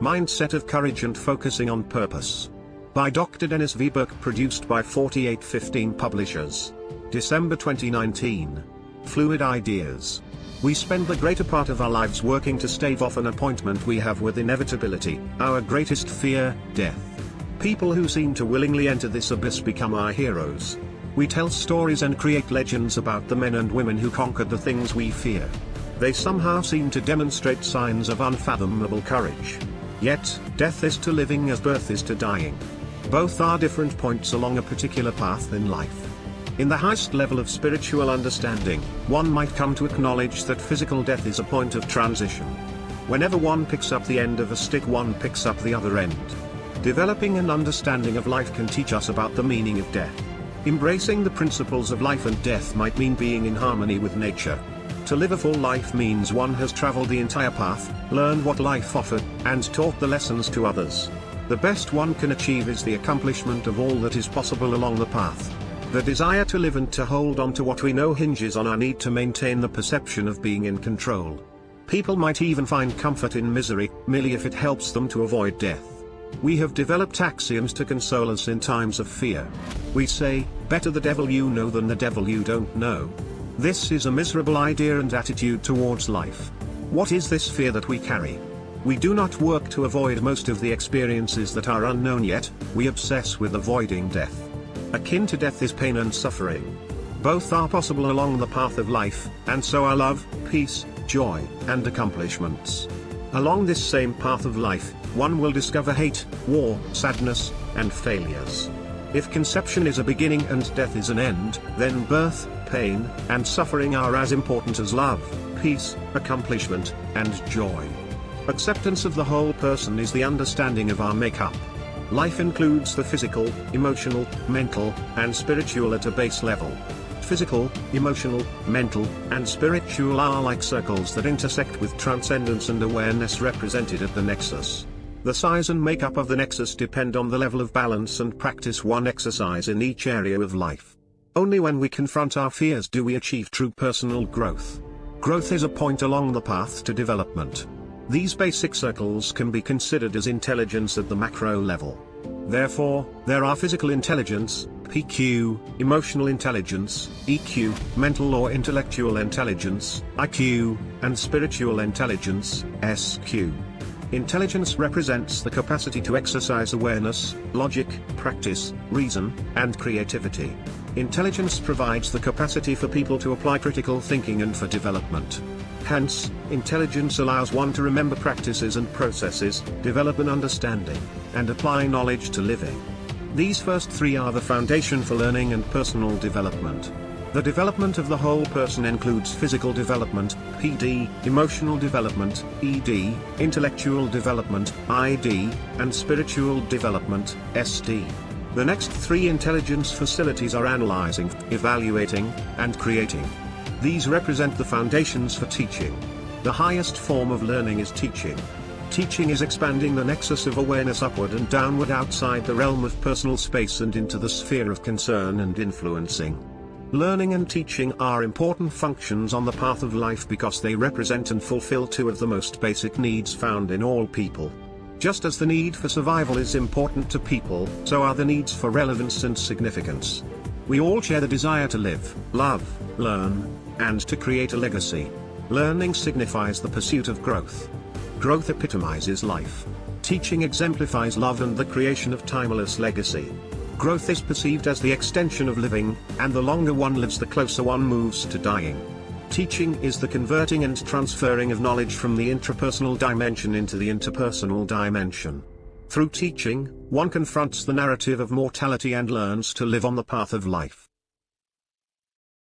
Mindset of Courage and Focusing on Purpose. By Dr. Dennis V. Burke, produced by 4815 Publishers. December 2019. Fluid Ideas. We spend the greater part of our lives working to stave off an appointment we have with inevitability, our greatest fear, death. People who seem to willingly enter this abyss become our heroes. We tell stories and create legends about the men and women who conquered the things we fear. They somehow seem to demonstrate signs of unfathomable courage. Yet, death is to living as birth is to dying. Both are different points along a particular path in life. In the highest level of spiritual understanding, one might come to acknowledge that physical death is a point of transition. Whenever one picks up the end of a stick, one picks up the other end. Developing an understanding of life can teach us about the meaning of death. Embracing the principles of life and death might mean being in harmony with nature. To live a full life means one has traveled the entire path, learned what life offered, and taught the lessons to others. The best one can achieve is the accomplishment of all that is possible along the path. The desire to live and to hold on to what we know hinges on our need to maintain the perception of being in control. People might even find comfort in misery, merely if it helps them to avoid death. We have developed axioms to console us in times of fear. We say, better the devil you know than the devil you don't know. This is a miserable idea and attitude towards life. What is this fear that we carry? We do not work to avoid most of the experiences that are unknown, yet we obsess with avoiding death. Akin to death is pain and suffering. Both are possible along the path of life, and so are love, peace, joy, and accomplishments. Along this same path of life, one will discover hate, war, sadness, and failures. If conception is a beginning and death is an end, then birth, pain, and suffering are as important as love, peace, accomplishment, and joy. Acceptance of the whole person is the understanding of our makeup. Life includes the physical, emotional, mental, and spiritual at a base level. Physical, emotional, mental, and spiritual are like circles that intersect, with transcendence and awareness represented at the nexus. The size and makeup of the nexus depend on the level of balance and practice one exercise in each area of life. Only when we confront our fears do we achieve true personal growth. Growth is a point along the path to development. These basic circles can be considered as intelligence at the macro level. Therefore, there are physical intelligence, PQ, emotional intelligence, EQ, mental or intellectual intelligence, IQ, and spiritual intelligence, SQ. Intelligence represents the capacity to exercise awareness, logic, practice, reason, and creativity. Intelligence provides the capacity for people to apply critical thinking and for development. Hence, intelligence allows one to remember practices and processes, develop an understanding, and apply knowledge to living. These first three are the foundation for learning and personal development. The development of the whole person includes physical development, PD, emotional development, ED, intellectual development, ID, and spiritual development, SD. The next three intelligence facilities are analyzing, evaluating, and creating. These represent the foundations for teaching. The highest form of learning is teaching. Teaching is expanding the nexus of awareness upward and downward outside the realm of personal space and into the sphere of concern and influencing. Learning and teaching are important functions on the path of life because they represent and fulfill two of the most basic needs found in all people. Just as the need for survival is important to people, so are the needs for relevance and significance. We all share the desire to live, love, learn, and to create a legacy. Learning signifies the pursuit of growth. Growth epitomizes life. Teaching exemplifies love and the creation of timeless legacy. Growth is perceived as the extension of living, and the longer one lives, the closer one moves to dying. Teaching is the converting and transferring of knowledge from the intrapersonal dimension into the interpersonal dimension. Through teaching, one confronts the narrative of mortality and learns to live on the path of life.